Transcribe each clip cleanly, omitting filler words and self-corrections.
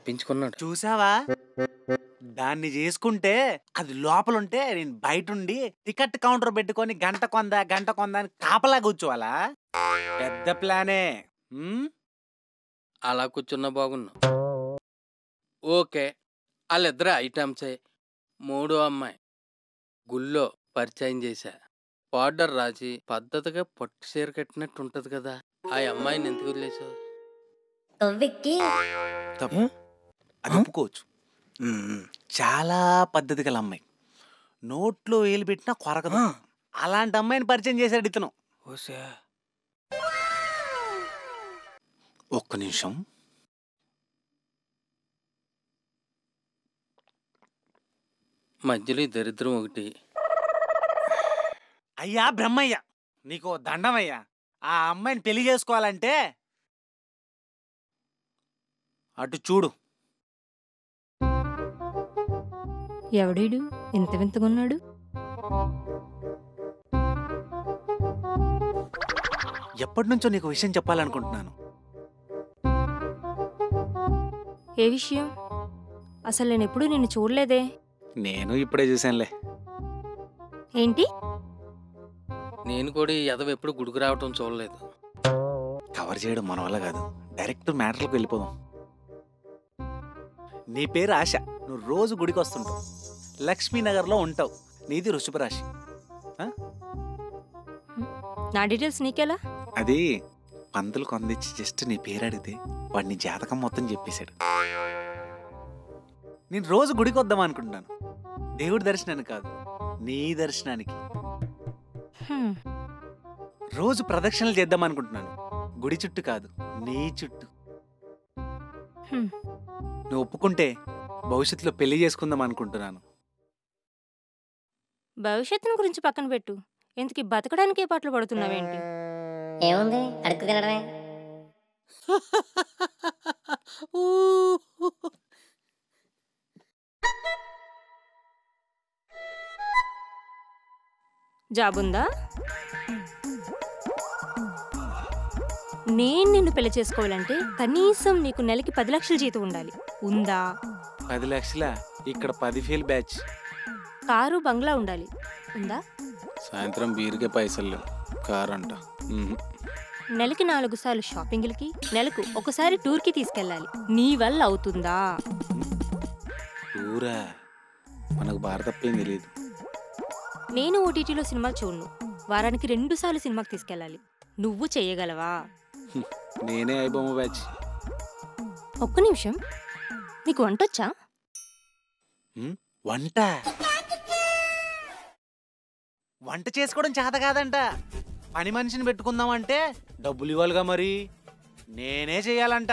తప్పించుకున్నాడు. చూసావా, దాన్ని చేసుకుంటే అది లోపలుంటే నేను బయటుండి టికెట్ కౌంటర్ పెట్టుకొని గంట కొంద అని కాపలా కూర్చోవాలా? పెద్ద ప్లానే. అలా కూర్చున్నా బాగున్నా. ఓకే, వాళ్ళిద్దరే ఐటమ్సే. మూడో అమ్మాయి గుళ్ళో పరిచయం చేశా. పౌడర్ రాసి పద్ధతిగా పట్టు చీర కట్టినట్టు ఉంటది కదా, ఆ అమ్మాయిని ఎందుకు వదిలేసావు? అది ఒప్పుకోవచ్చు. చాలా పద్ధతి గల అమ్మాయి, నోట్లో వేలు పెట్టినా కొరకదు. అలాంటి అమ్మాయిని పరిచయం చేశాడు ఇతను. ఒక్క నిమిషం. మధ్యలో దరిద్రం ఒకటి. అయ్యా బ్రహ్మయ్య, నీకు దండమయ్యా. ఆ అమ్మాయిని పెళ్లి చేసుకోవాలంటే అటు చూడు. ఎవడీడు ఇంత వింతగున్నాడు? ఎప్పటి నుంచో నీకు విషయం చెప్పాలనుకుంటున్నాను. ఏ విషయం? అసలు నేను ఎప్పుడు నిన్ను చూడలేదే. నేను ఇప్పుడే చూశానులే. ఏంటి? నేను కూడా ఈ ఎదవ ఎప్పుడు గుడికి రావటం చూడలేదు. కవర్ చేయడం మన వల్ల కాదు, డైరెక్ట్ మ్యాటర్లకు వెళ్ళిపోదాం. నీ పేరు ఆశ, నువ్వు రోజు గుడికి వస్తుంటావు, లక్ష్మీనగర్లో ఉంటావు, నీది వృషభ రాశి. నా డీటెయిల్స్ నీకెలా? అది పంతులు కొందిచ్చి జస్ట్ నీ పేరు అడిగితే వాడు నీ జాతకం మొత్తం చెప్పేశాడు. నేను రోజు గుడికి వద్దాం అనుకుంటున్నాను, దేవుడి దర్శనానికి కాదు, నీ దర్శనానికి. రోజు ప్రదక్షిణలు చేద్దాం అనుకుంటున్నాను, గుడి చుట్టూ కాదు, నీ చుట్టూ. నువ్వు ఒప్పుకుంటే భవిష్యత్తులో పెళ్లి చేసుకుందాం అనుకుంటున్నాను. భవిష్యత్తును గురించి పక్కన పెట్టు, ఎందుకు బతకడానికే పాటలు పడుతున్నావేంటి? ఏముంది, అడుక్కు తినడమే. జాబుందా? నేను నిన్ను పెళ్లి చేసుకోవాలంటే కనీసం నీకు నెలకి 10 లక్షల జీతం ఉండాలి. ఉందా? 10 లక్షల? ఇక్కడ 10 ఫెయిల్ బ్యాచ్. కారు బంగ్లా ఉండాలి. ఉందా? సాయంత్రం బీరుకే పైసలు, కారు అంట. నెలకి 4 సార్లు షాపింగ్లకి, నెలకు ఒకసారి టూర్కి తీసుకెళ్ళాలి. నీ వల్ల అవుతుందా? టూరా? మనకు భారత తప్పేం తెలియదు. నేను ఓటీటీలో సినిమా చూడను, వారానికి 2 సార్లు సినిమాకి తీసుకెళ్ళాలి. నువ్వు చెయ్యగలవా? నేనే ఐబొమ్మ బ్యాచ్. ఒక్క నిమిషం, నీకు వంటొచ్చా? వంట వంట చేసుకోవడం చేత కాదంట. పని మనిషిని పెట్టుకుందామంటే డబ్బులు ఇవ్వాలిగా, మరి నేనే చెయ్యాలంట.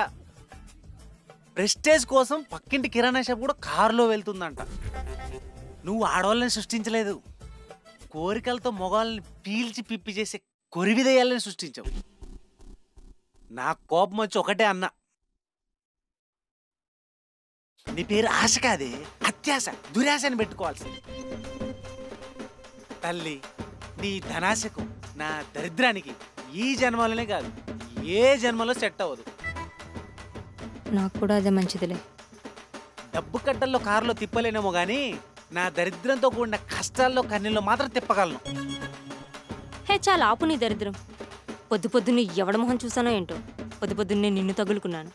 ప్రెస్టేజ్ కోసం పక్కింటి కిరాణా షాప్ కూడా కారులో వెళ్తుందంట. నువ్వు ఆడవాళ్ళని సృష్టించలేదు, కోరికలతో మొగాళ్ళని పీల్చి పిప్పి చేసే కొరివిదయాలని సృష్టించావు. నా కోపం వచ్చి ఒకటే అన్నా, నీ పేరు ఆశ కాదే, అత్యాశ, దురాశ అని పెట్టుకోవాల్సింది. తల్లి, నీ ధనాశకు, నా దరిద్రానికి ఈ జన్మలోనే కాదు, ఏ జన్మలో సెట్ అవ్వదు. నాకు కూడా అదే మంచిదిలే. డబ్బు కట్టల్లో కారులో తిప్పలేనేమో గానీ నా దరిద్రంతో కూడిన కష్టాల్లో కన్నీళ్ళు మాత్రం తిప్పగలను. హే, చాలా ఆపు నీ దరిద్రం. పొద్దున్నే ఎవడ మొహం చూసానో ఏంటో, పొద్దున్నే నిన్ను తగులుకున్నాను.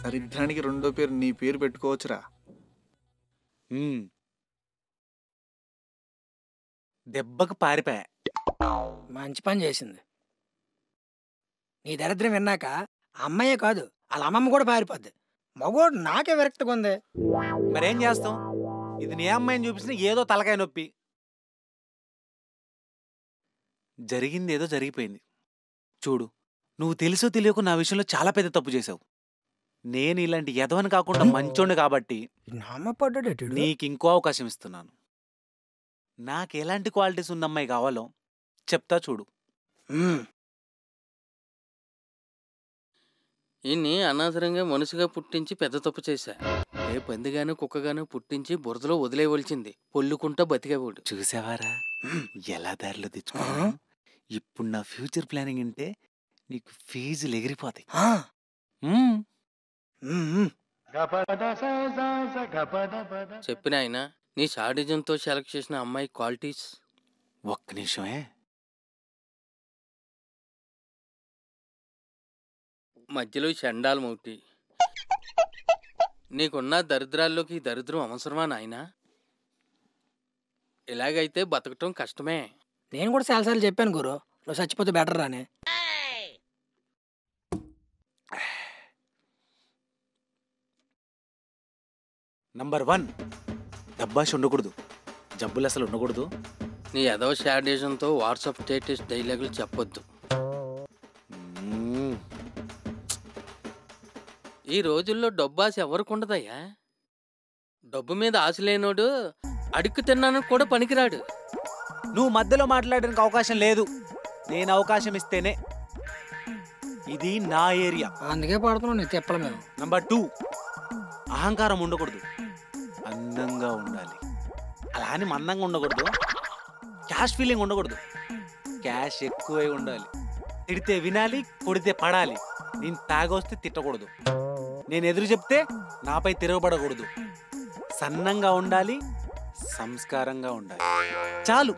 దరిద్రానికి రెండో పేరు నీ పేరు పెట్టుకోవచ్చురా. దెబ్బకు పారిపోయా. మంచి పని చేసింది. నీ దరిద్రం విన్నాక అమ్మాయే కాదు, వాళ్ళ అమ్మమ్మ కూడా పారిపోద్ది. మగోడు నాకే విరక్తిగా ఉంది. మరేం చేస్తాం, ఇది నీ అమ్మాయిని చూపించిన ఏదో తలకాయ నొప్పి. జరిగింది ఏదో జరిగిపోయింది. చూడు, నువ్వు తెలుసో తెలియకు నా విషయంలో చాలా పెద్ద తప్పు చేసావు. నేను ఇలాంటి ఎదవని కాకుండా మంచోండి కాబట్టి నీకు ఇంకో అవకాశం ఇస్తున్నాను. నాకు ఎలాంటి క్వాలిటీస్ ఉన్న అమ్మాయి కావాలో చెప్తా చూడు. ఈయన్ని అనవసరంగా మనుషుగా పుట్టించి పెద్ద తప్పు చేశా. ఏ పందిగాను కుక్కగాను పుట్టించి బురదలో వదిలేయవలసింది, పొల్లుకుంటా బతికేవాడు. చూసావారా ఎలా దారిలో తెచ్చుకున్నా? ఇప్పుడు నా ఫ్యూచర్ ప్లానింగ్ అంటే నీకు ఫీజులు ఎగిరిపోతాయి. చెప్పిన ఆయన నీ సాడిజంతో సెలెక్ట్ చేసిన అమ్మాయి క్వాలిటీస్. ఒక్క నిమిషమే. మధ్యలో చండాలు మౌటి. నీకున్న దరిద్రాల్లోకి ఈ దరిద్రం అవసరమా నాయనా? ఇలాగైతే బతకటం కష్టమే. నేను కూడా చాలాసార్లు చెప్పాను గురు, నువ్వు చచ్చిపోతే బెటర్ రానే. నంబర్ 1, డబ్బాష్ ఉండకూడదు, జబ్బులు అసలు ఉండకూడదు. నీ ఎదవ శాడిజంతో వాట్సాప్ స్టేటస్ డైలాగులు చెప్పొద్దు. మ్మ్. ఈ రోజుల్లో డబ్బు ఆశ ఎవరికి ఉండదయ్యా? డబ్బు మీద ఆశ లేనోడు అడుక్కు తిన్నాను కూడా పనికిరాడు. నువ్వు మధ్యలో మాట్లాడడానికి అవకాశం లేదు. నేను అవకాశం ఇస్తేనే. ఇది నా ఏరియా. అందుకే పడుతున్నావు నీకు తిప్పలు మేము. నంబర్ 2, అహంకారం ఉండకూడదు, అందంగా ఉండాలి. అలా అని మందంగా ఉండకూడదు. క్యాష్ ఫీలింగ్ ఉండకూడదు, క్యాష్ ఎక్కువై ఉండాలి. తిడితే వినాలి, కొడితే పడాలి. నేను తాగొస్తే తిట్టకూడదు, నేను ఎదురు చెప్తే నాపై తిరగబడకూడదు. సన్నంగా ఉండాలి, సంస్కారంగా ఉండాలి. చాలు,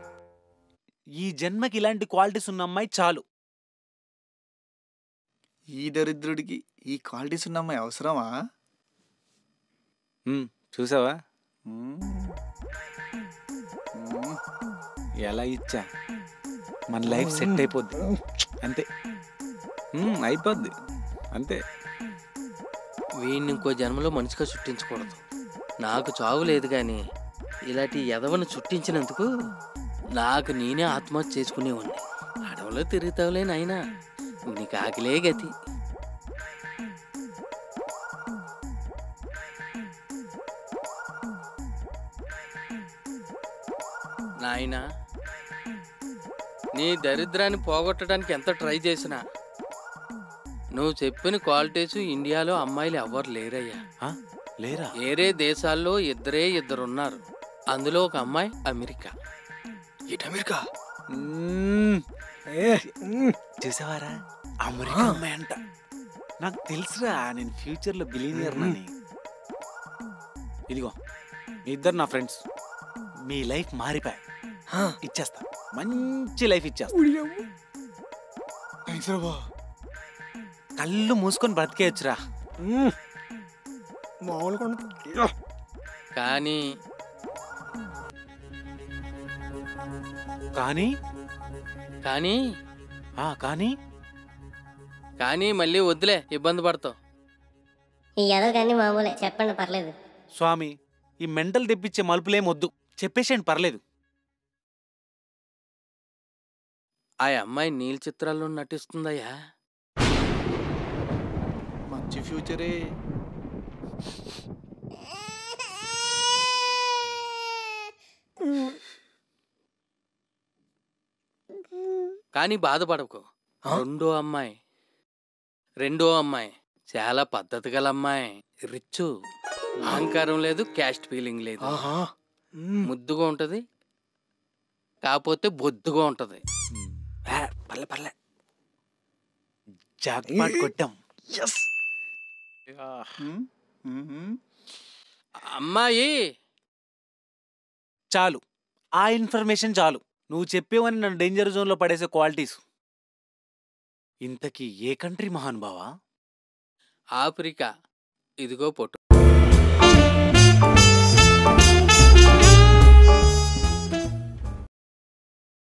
ఈ జన్మకి ఇలాంటి క్వాలిటీస్ ఉన్న అమ్మాయి చాలు. ఈ దరిద్రుడికి ఈ క్వాలిటీస్ ఉన్న అమ్మాయి అవసరమా? చూసావా మ్మ్. మ్మ్. ఎలా ఇచ్చా? మన లైఫ్ సెట్ అయిపోద్ది అంతే. అయిపోద్ది అంతే. వీడిని ఇంకో జన్మలో మనిషిగా చుట్టించకూడదు. నాకు చావు లేదు కానీ ఇలాంటి ఎదవను చుట్టించినందుకు నాకు నేనే ఆత్మహత్య చేసుకునేవాడిని. అడవిలో తిరుగుతావులే నాయనా, నీకు ఆకలే గతి. నాయనా, నీ దరిద్రాన్ని పోగొట్టడానికి ఎంత ట్రై చేసినా నువ్వు చెప్పిన క్వాలిటీస్ ఇండియాలో అమ్మాయిలు ఎవ్వరు లేరయ్యా. లేరా? వేరే దేశాల్లో ఇద్దరున్నారు. అందులో ఒక అమ్మాయి అమెరికా. ఇటు అమెరికా చూసావారా? అమెరికా అమ్మాయి అంట. నాకు తెలుసురా, నేను ఫ్యూచర్లో బిలీనియర్ అని. ఇదిగో, మీ ఇద్దరు నా ఫ్రెండ్స్. మీ లైఫ్ మారిపోయి ఇచ్చేస్తా, మంచి లైఫ్ ఇచ్చేస్తా. కళ్ళు మూసుకొని బ్రతికేయచ్చురా. మామూలుగా కానీ కానీ కానీ కానీ కానీ మళ్ళీ వద్దులే, ఇబ్బంది పడతావు. ఈ ఎదవ కానీ మామూలే, చెప్పండి పర్లేదు. స్వామి, ఈ మెంటల్ తెప్పించే మలుపులేం వద్దు, చెప్పేసేయండి పర్లేదు. ఆ అమ్మాయి నీళ్ళ చిత్రాల్లో నటిస్తుందయ్యా. మంచి ఫ్యూచరే. కానీ బాధపడకు. రెండో అమ్మాయి చాలా పద్ధతి గల అమ్మాయి. రిచ్, అహంకారం లేదు, క్యాస్ట్ ఫీలింగ్ లేదు. ముద్దుగా ఉంటది, కాకపోతే బొద్దుగా ఉంటది. పర్లే పర్లే. జాక్పాట్ కొట్టాం. మ్మ్. మ్మ్. అమ్మాయి చాలు, ఆ ఇన్ఫర్మేషన్ చాలు. నువ్వు చెప్పేవని నన్ను డేంజర్ జోన్లో పడేసే క్వాలిటీస్. ఇంతకీ ఏ కంట్రీ మహానుభావా? ఆఫ్రికా. ఇదిగో పొట్టు.